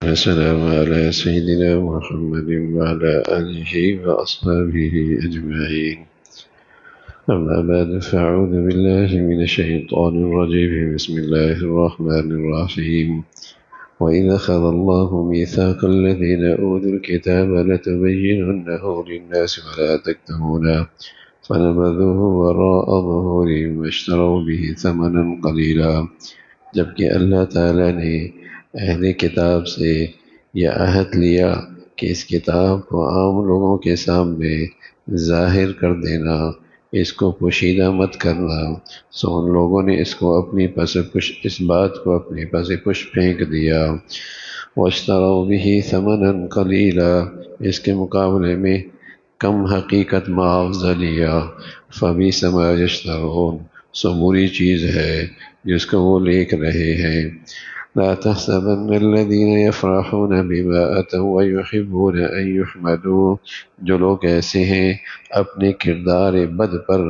السلام على سيدنا محمد وعلى آله وأصحابه أجمعين. أما بعد فأعوذ بالله من الشيطان الرجيم. بسم الله الرحمن الرحيم. وإذ أخذ الله ميثاق الذين أوتوا الكتاب لتبيننه للناس ولا تكتمونه فنبذوه وراء ظهورهم واشتروا به ثمنا قليلا. جبکہ اللہ تعالیٰ نے اہل کتاب سے یہ عہد لیا کہ اس کتاب کو عام لوگوں کے سامنے ظاہر کر دینا، اس کو پوشیدہ مت کرنا، سو ان لوگوں نے اس بات کو اپنے پس پش پھینک دیا۔ واشتروا به ثمنا قلیلا، اس کے مقابلے میں کم حقیقت معاوضہ لیا۔ فبئس ما یشترون، سو بری چیز ہے جس کو وہ لکھ رہے ہیں۔ لا تحسبن الذين يفرحون بما أتوا ويحبون أن يحمدوا، جو لوگ ایسے ہیں اپنے کردار بد پر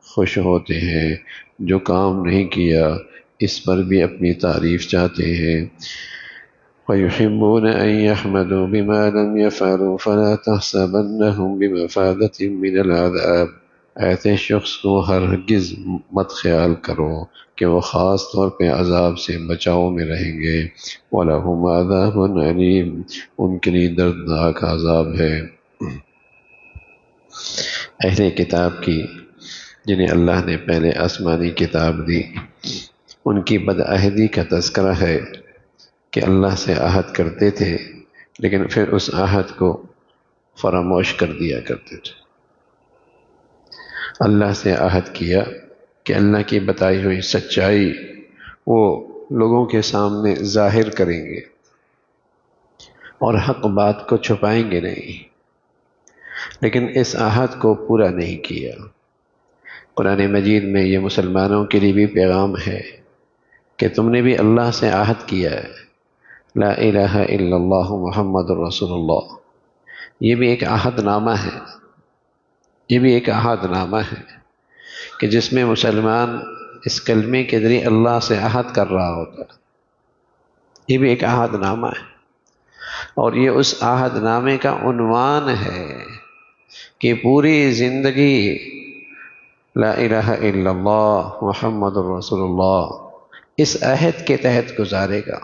خوش ہوتے ہیں، جو کام نہیں کیا اس پر بھی اپنی تعریف چاہتے ہیں۔ ويحبون أن يحمدوا بما لم يفعلوا فلا تحسبنهم بمفازة من العذاب، ایسے شخص کو ہرگز مت خیال کرو کہ وہ خاص طور پہ عذاب سے بچاؤ میں رہیں گے۔ وَلَهُمْ عَذَابٌ أَلِيمٌ، ان کے لیے دردناک عذاب ہے۔ اہل کتاب کی جنہیں اللہ نے پہلے آسمانی کتاب دی، ان کی بدعہدی کا تذکرہ ہے کہ اللہ سے عہد کرتے تھے لیکن پھر اس عہد کو فراموش کر دیا کرتے تھے۔ اللہ سے عہد کیا کہ اللہ کی بتائی ہوئی سچائی وہ لوگوں کے سامنے ظاہر کریں گے اور حق بات کو چھپائیں گے نہیں، لیکن اس عہد کو پورا نہیں کیا۔ قرآن مجید میں یہ مسلمانوں کے لیے بھی پیغام ہے کہ تم نے بھی اللہ سے عہد کیا ہے، لا الہ الا اللہ محمد رسول اللہ، یہ بھی ایک عہد نامہ ہے، یہ بھی ایک عہد نامہ ہے کہ جس میں مسلمان اس کلمے کے ذریعے اللہ سے عہد کر رہا ہوتا ہے۔ یہ بھی ایک عہد نامہ ہے، اور یہ اس عہد نامے کا عنوان ہے کہ پوری زندگی لا الہ الا اللہ محمد رسول اللہ اس عہد کے تحت گزارے گا،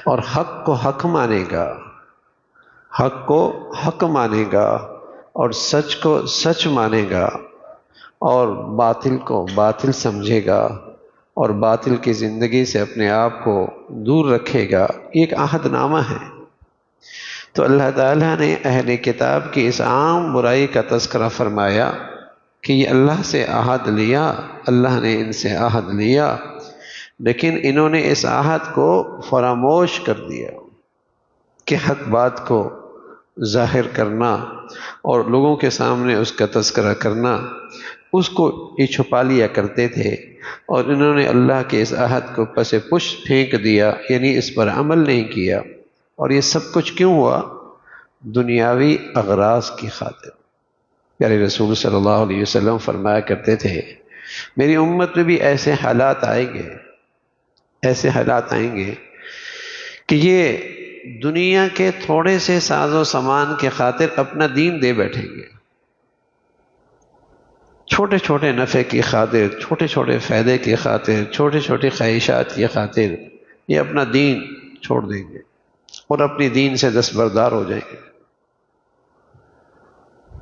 اور حق کو حق مانے گا، حق کو حق مانے گا، اور سچ کو سچ مانے گا، اور باطل کو باطل سمجھے گا، اور باطل کی زندگی سے اپنے آپ کو دور رکھے گا۔ ایک عہد نامہ ہے۔ تو اللہ تعالیٰ نے اہل کتاب کی اس عام برائی کا تذکرہ فرمایا کہ یہ اللہ سے عہد لیا، اللہ نے ان سے عہد لیا، لیکن انہوں نے اس عہد کو فراموش کر دیا کہ حق بات کو ظاہر کرنا اور لوگوں کے سامنے اس کا تذکرہ کرنا، اس کو یہ چھپا لیا کرتے تھے، اور انہوں نے اللہ کے اس عہد کو پس پش پھینک دیا، یعنی اس پر عمل نہیں کیا۔ اور یہ سب کچھ کیوں ہوا؟ دنیاوی اغراض کی خاطر۔ پیارے رسول صلی اللہ علیہ وسلم فرمایا کرتے تھے میری امت میں بھی ایسے حالات آئیں گے، ایسے حالات آئیں گے کہ یہ دنیا کے تھوڑے سے ساز و سامان کے خاطر اپنا دین دے بیٹھیں گے، چھوٹے چھوٹے نفع کی خاطر، چھوٹے چھوٹے فائدے کی خاطر، چھوٹے چھوٹے خواہشات کی خاطر یہ اپنا دین چھوڑ دیں گے اور اپنی دین سے دستبردار ہو جائیں گے۔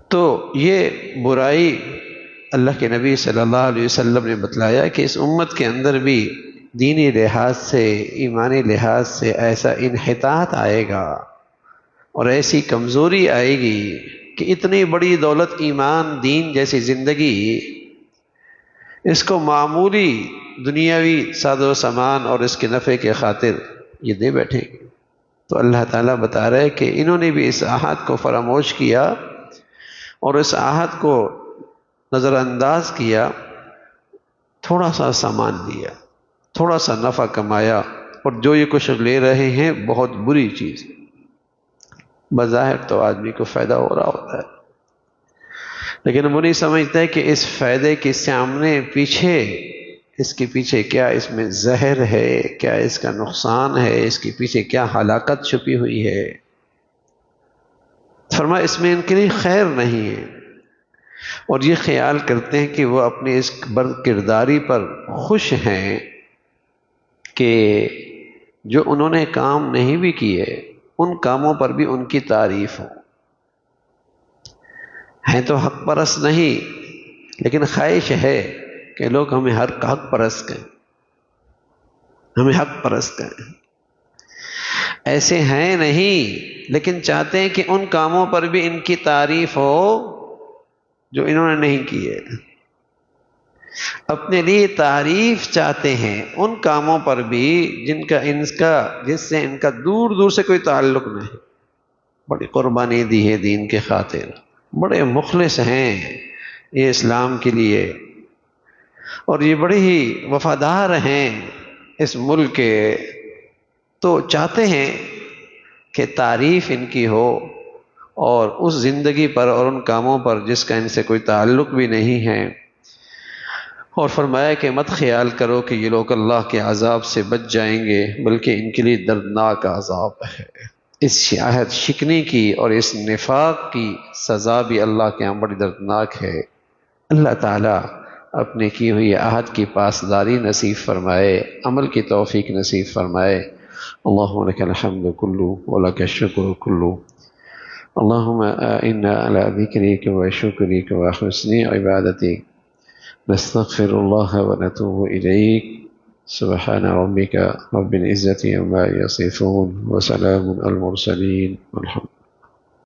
تو یہ برائی اللہ کے نبی صلی اللہ علیہ وسلم نے بتلایا کہ اس امت کے اندر بھی دینی لحاظ سے، ایمانی لحاظ سے ایسا انحطاط آئے گا اور ایسی کمزوری آئے گی کہ اتنی بڑی دولت ایمان دین جیسی زندگی اس کو معمولی دنیاوی ساز و سامان اور اس کے نفع کے خاطر یہ دے بیٹھیں گے۔ تو اللہ تعالیٰ بتا رہے کہ انہوں نے بھی اس عہد کو فراموش کیا اور اس عہد کو نظر انداز کیا، تھوڑا سا سامان دیا، تھوڑا سا نفع کمایا، اور جو یہ کچھ لے رہے ہیں بہت بری چیز ہے۔ بظاہر تو آدمی کو فائدہ ہو رہا ہوتا ہے، لیکن وہ نہیں سمجھتا ہے کہ اس فائدے کے سامنے پیچھے اس کے پیچھے کیا اس میں زہر ہے، کیا اس کا نقصان ہے، اس کے پیچھے کیا ہلاکت چھپی ہوئی ہے۔ فرمایا اس میں ان کے لیے خیر نہیں ہے، اور یہ خیال کرتے ہیں کہ وہ اپنی اس بد کرداری پر خوش ہیں کہ جو انہوں نے کام نہیں بھی کیے ان کاموں پر بھی ان کی تعریف ہو۔ ہیں تو حق پرست نہیں، لیکن خواہش ہے کہ لوگ ہمیں حق پرست کہیں، ہمیں حق پرست کہیں۔ ایسے ہیں نہیں، لیکن چاہتے ہیں کہ ان کاموں پر بھی ان کی تعریف ہو جو انہوں نے نہیں کیے۔ اپنے لیے تعریف چاہتے ہیں ان کاموں پر بھی جس سے ان کا دور دور سے کوئی تعلق نہیں، بڑی قربانی دی ہے دین کے خاطر، بڑے مخلص ہیں یہ اسلام کے لیے، اور یہ بڑے ہی وفادار ہیں اس ملک کے، تو چاہتے ہیں کہ تعریف ان کی ہو، اور اس زندگی پر اور ان کاموں پر جس کا ان سے کوئی تعلق بھی نہیں ہے۔ اور فرمایا کہ مت خیال کرو کہ یہ لوگ اللہ کے عذاب سے بچ جائیں گے، بلکہ ان کے لیے دردناک عذاب ہے۔ اس عہد شکنی کی اور اس نفاق کی سزا بھی اللہ کے ہاں بڑی دردناک ہے۔ اللہ تعالیٰ اپنے کی ہوئی عہد کی پاسداری نصیب فرمائے، عمل کی توفیق نصیب فرمائے۔ اللہم لک الحمد کلو ولک الشکر کلو، اللہم انا علی ذکرک وشکرک وحسن عبادتک، نستغفر اللہ ونتوب الیک، سبحان ربک رب العزة عما یصفون وسلام علی المرسلین والحمد